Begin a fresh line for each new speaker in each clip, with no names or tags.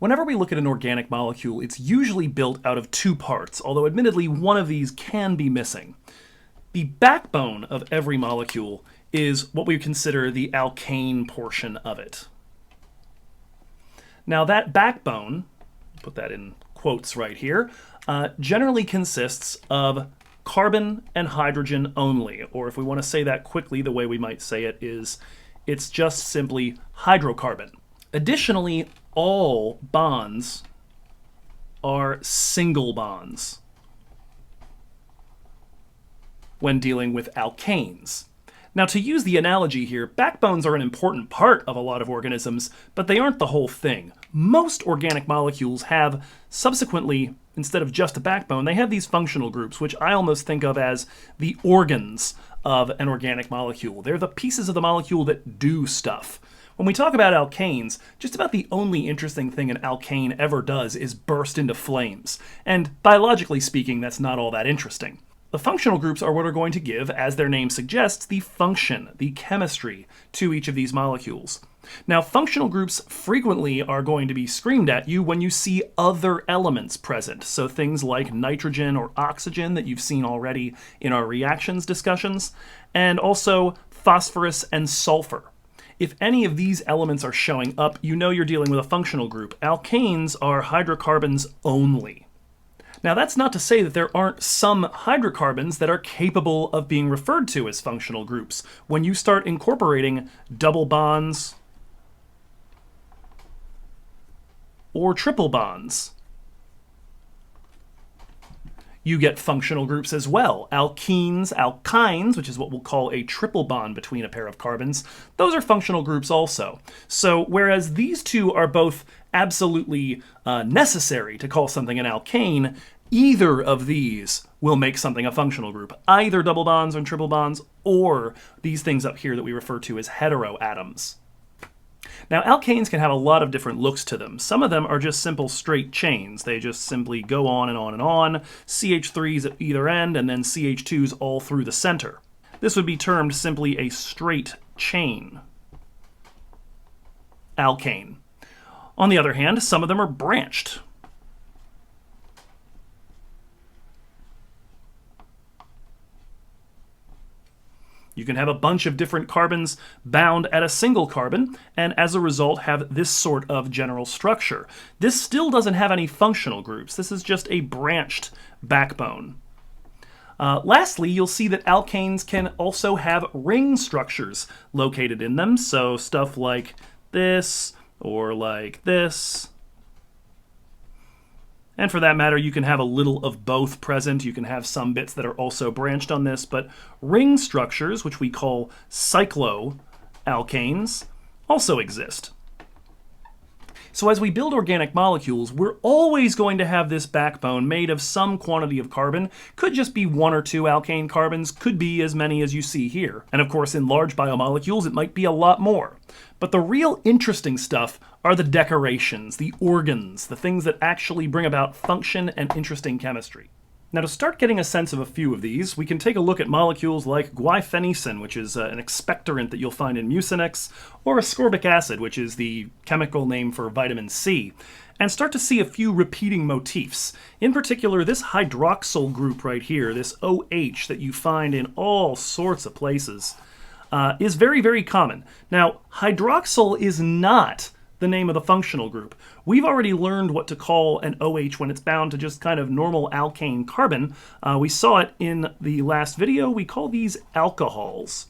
Whenever we look at an organic molecule, it's usually built out of two parts, although admittedly one of these can be missing. The backbone of every molecule is what we consider the alkane portion of it. Now that backbone, put that in quotes right here, generally consists of carbon and hydrogen only, or if we want to say that quickly, the way we might say it is it's just simply hydrocarbon. Additionally, all bonds are single bonds when dealing with alkanes. Now, to use the analogy here, backbones are an important part of a lot of organisms, but they aren't the whole thing. Most organic molecules have, subsequently, instead of just a backbone, they have these functional groups, which I almost think of as the organs of an organic molecule. They're the pieces of the molecule that do stuff. When we talk about alkanes, just about the only interesting thing an alkane ever does is burst into flames. And biologically speaking, that's not all that interesting. The functional groups are what are going to give, as their name suggests, the function, the chemistry to each of these molecules. Now, functional groups frequently are going to be screamed at you when you see other elements present. So things like nitrogen or oxygen that you've seen already in our reactions discussions, and also phosphorus and sulfur. If any of these elements are showing up, you know you're dealing with a functional group. Alkanes are hydrocarbons only. Now, that's not to say that there aren't some hydrocarbons that are capable of being referred to as functional groups. When you start incorporating double bonds or triple bonds, you get functional groups as well. Alkenes, alkynes, which is what we'll call a triple bond between a pair of carbons, those are functional groups also. So whereas these two are both absolutely necessary to call something an alkane, either of these will make something a functional group. Either double bonds and triple bonds, or these things up here that we refer to as heteroatoms. Now, alkanes can have a lot of different looks to them. Some of them are just simple straight chains. They just simply go on and on and on, CH3s at either end, and then CH2s all through the center. This would be termed simply a straight chain alkane. On the other hand, some of them are branched. You can have a bunch of different carbons bound at a single carbon, and as a result have this sort of general structure. This still doesn't have any functional groups. This is just a branched backbone. Lastly, you'll see that alkanes can also have ring structures located in them, so stuff like this or like this. And for that matter, you can have a little of both present. You can have some bits that are also branched on this, but ring structures, which we call cycloalkanes, also exist. So as we build organic molecules, we're always going to have this backbone made of some quantity of carbon. Could just be one or two alkane carbons, could be as many as you see here. And of course, in large biomolecules, it might be a lot more. But the real interesting stuff are the decorations, the organs, the things that actually bring about function and interesting chemistry. Now, to start getting a sense of a few of these, we can take a look at molecules like guaifenesin, which is an expectorant that you'll find in Mucinex, or ascorbic acid, which is the chemical name for vitamin C, and start to see a few repeating motifs. In particular, this hydroxyl group right here, this OH that you find in all sorts of places, is very, very common. Now, hydroxyl is not the name of the functional group. We've already learned what to call an OH when it's bound to just kind of normal alkane carbon. We saw it in the last video. We call these alcohols.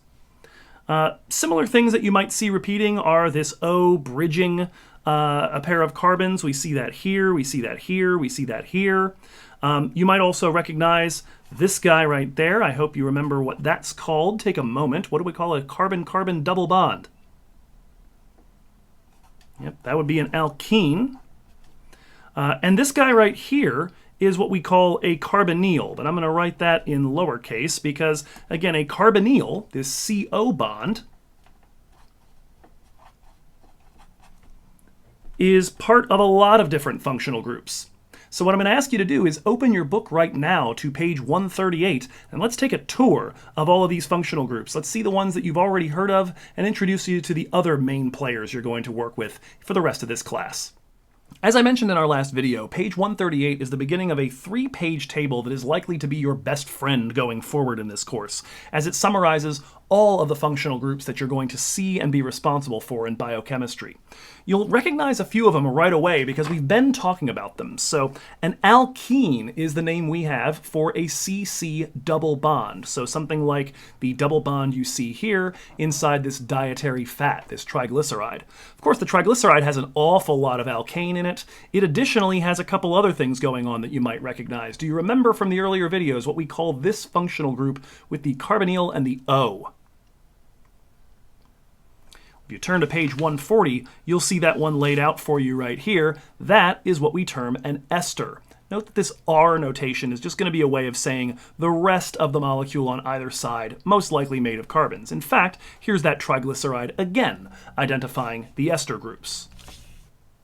Similar things that you might see repeating are this O bridging a pair of carbons. We see that here, we see that here, we see that here. You might also recognize this guy right there. I hope you remember what that's called. Take a moment. What do we call a carbon-carbon double bond? Yep, that would be an alkene. And this guy right here is what we call a carbonyl, but I'm going to write that in lowercase because, again, a carbonyl, this CO bond, is part of a lot of different functional groups. So what I'm going to ask you to do is open your book right now to page 138, and let's take a tour of all of these functional groups. Let's see the ones that you've already heard of and introduce you to the other main players you're going to work with for the rest of this class. As I mentioned in our last video, page 138 is the beginning of a 3-page table that is likely to be your best friend going forward in this course, as it summarizes all of the functional groups that you're going to see and be responsible for in biochemistry. You'll recognize a few of them right away because we've been talking about them. So an alkene is the name we have for a CC double bond. So something like the double bond you see here inside this dietary fat, this triglyceride. Of course, the triglyceride has an awful lot of alkane in it. It additionally has a couple other things going on that you might recognize. Do you remember from the earlier videos what we call this functional group with the carbonyl and the O? If you turn to page 140, you'll see that one laid out for you right here. That is what we term an ester. Note that this R notation is just going to be a way of saying the rest of the molecule on either side, most likely made of carbons. In fact, here's that triglyceride again, identifying the ester groups.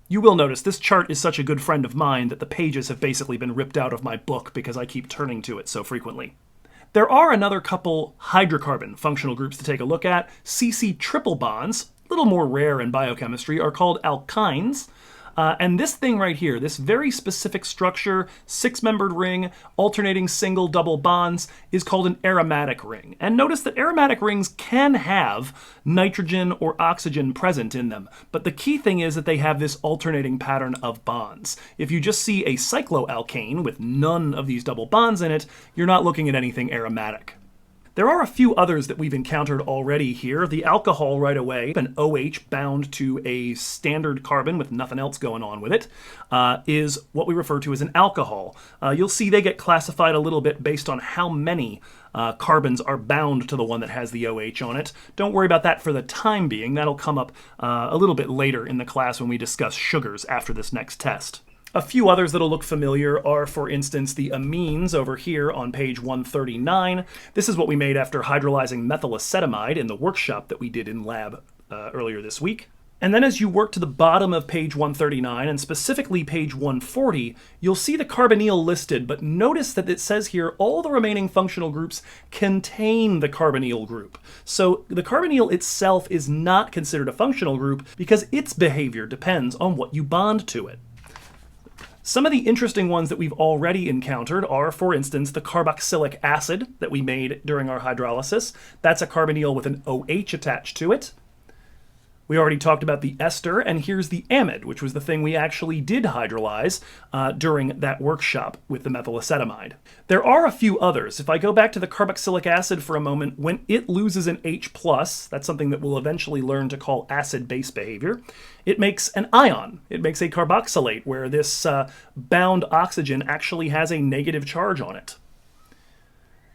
You will notice this chart is such a good friend of mine that the pages have basically been ripped out of my book because I keep turning to it so frequently. There are another couple hydrocarbon functional groups to take a look at. CC triple bonds, a little more rare in biochemistry, are called alkynes. And this thing right here, this very specific structure, 6-membered ring, alternating single double bonds, is called an aromatic ring. And notice that aromatic rings can have nitrogen or oxygen present in them, but the key thing is that they have this alternating pattern of bonds. If you just see a cycloalkane with none of these double bonds in it, you're not looking at anything aromatic. There are a few others that we've encountered already here. The alcohol right away, an OH bound to a standard carbon with nothing else going on with it, is what we refer to as an alcohol. You'll see they get classified a little bit based on how many carbons are bound to the one that has the OH on it. Don't worry about that for the time being. That'll come up a little bit later in the class when we discuss sugars after this next test. A few others that'll look familiar are, for instance, the amines over here on page 139. This is what we made after hydrolyzing methylacetamide in the workshop that we did in lab earlier this week. And then as you work to the bottom of page 139, and specifically page 140, you'll see the carbonyl listed, but notice that it says here all the remaining functional groups contain the carbonyl group. So the carbonyl itself is not considered a functional group because its behavior depends on what you bond to it. Some of the interesting ones that we've already encountered are, for instance, the carboxylic acid that we made during our hydrolysis. That's a carbonyl with an OH attached to it. We already talked about the ester, and here's the amide, which was the thing we actually did hydrolyze during that workshop with the methylacetamide. There are a few others. If I go back to the carboxylic acid for a moment, when it loses an H+, that's something that we'll eventually learn to call acid-base behavior, it makes an ion. It makes a carboxylate, where this bound oxygen actually has a negative charge on it.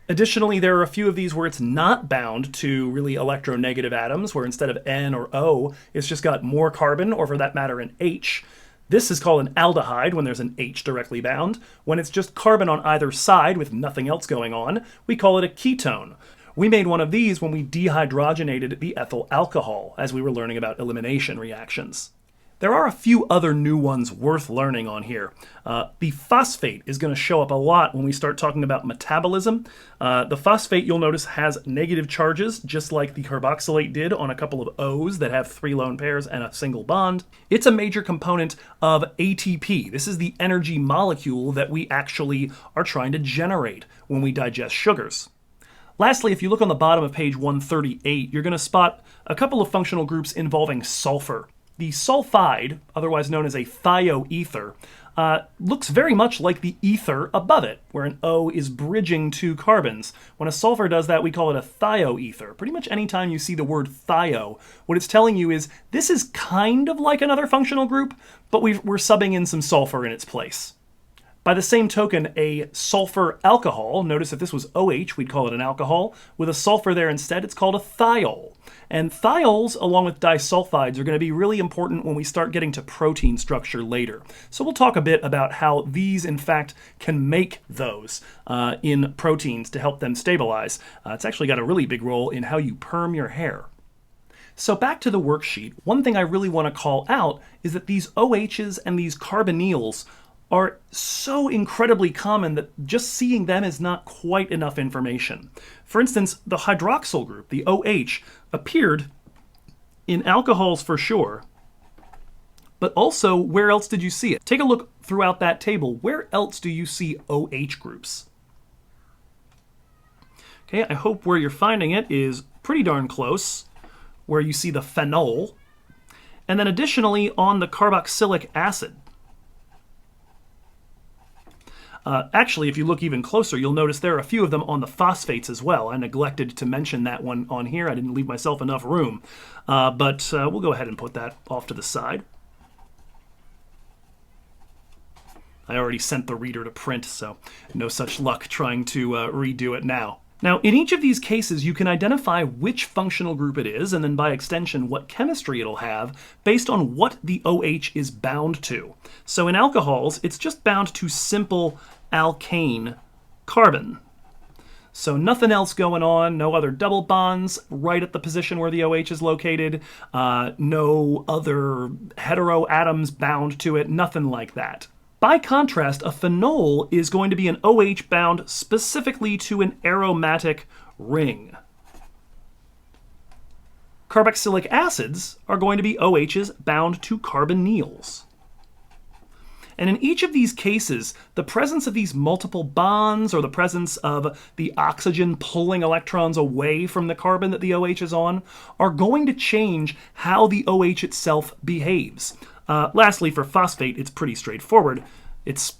Additionally, there are a few of these where it's not bound to really electronegative atoms, where instead of N or O, it's just got more carbon, or for that matter, an H. This is called an aldehyde when there's an H directly bound. When it's just carbon on either side with nothing else going on, we call it a ketone. We made one of these when we dehydrogenated the ethyl alcohol, as we were learning about elimination reactions. There are a few other new ones worth learning on here. The phosphate is going to show up a lot when we start talking about metabolism. The phosphate, you'll notice, has negative charges, just like the carboxylate did on a couple of O's that have 3 lone pairs and a single bond. It's a major component of ATP. This is the energy molecule that we actually are trying to generate when we digest sugars. Lastly, if you look on the bottom of page 138, you're going to spot a couple of functional groups involving sulfur. The sulfide, otherwise known as a thioether, looks very much like the ether above it, where an O is bridging 2 carbons. When a sulfur does that, we call it a thioether. Pretty much anytime you see the word thio, what it's telling you is this is kind of like another functional group, but we're subbing in some sulfur in its place. By the same token, a sulfur alcohol, notice if this was OH, we'd call it an alcohol. With a sulfur there instead, it's called a thiol. And thiols, along with disulfides, are going to be really important when we start getting to protein structure later. So we'll talk a bit about how these, in fact, can make those in proteins to help them stabilize. It's actually got a really big role in how you perm your hair. So back to the worksheet, one thing I really want to call out is that these OHs and these carbonyls are so incredibly common that just seeing them is not quite enough information. For instance, the hydroxyl group, the OH, appeared in alcohols for sure, But also, where else did you see it? Take a look throughout that table. Where else do you see OH groups? Okay, I hope where you're finding it is pretty darn close, where you see the phenol. And then additionally on the carboxylic acid. Actually, if you look even closer, you'll notice there are a few of them on the phosphates as well. I neglected to mention that one on here. I didn't leave myself enough room. But we'll go ahead and put that off to the side. I already sent the reader to print, so no such luck trying to redo it now. Now, in each of these cases, you can identify which functional group it is, and then by extension, what chemistry it'll have, based on what the OH is bound to. So in alcohols, it's just bound to simple alkane carbon. So nothing else going on, no other double bonds right at the position where the OH is located, no other hetero atoms bound to it, nothing like that. By contrast, a phenol is going to be an OH bound specifically to an aromatic ring. Carboxylic acids are going to be OHs bound to carbonyls. And in each of these cases, the presence of these multiple bonds or the presence of the oxygen pulling electrons away from the carbon that the OH is on are going to change how the OH itself behaves. Lastly, for phosphate, it's pretty straightforward. It's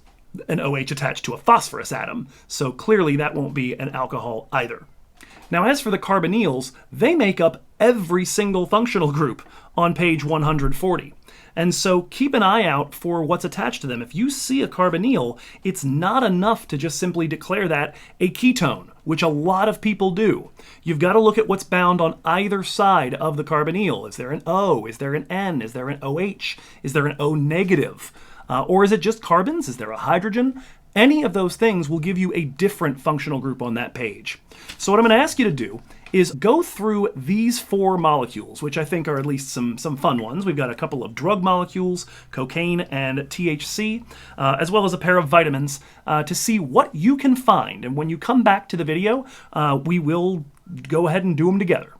an OH attached to a phosphorus atom, so clearly that won't be an alcohol either. Now, as for the carbonyls, they make up every single functional group on page 140. And so keep an eye out for what's attached to them. If you see a carbonyl, it's not enough to just simply declare that a ketone, which a lot of people do. You've got to look at what's bound on either side of the carbonyl. Is there an O? Is there an N? Is there an OH? Is there an O negative? Or is it just carbons? Is there a hydrogen? Any of those things will give you a different functional group on that page. So what I'm going to ask you to do is go through these 4 molecules, which I think are at least some fun ones. We've got a couple of drug molecules, cocaine and THC, as well as a pair of vitamins, to see what you can find. And when you come back to the video, we will go ahead and do them together.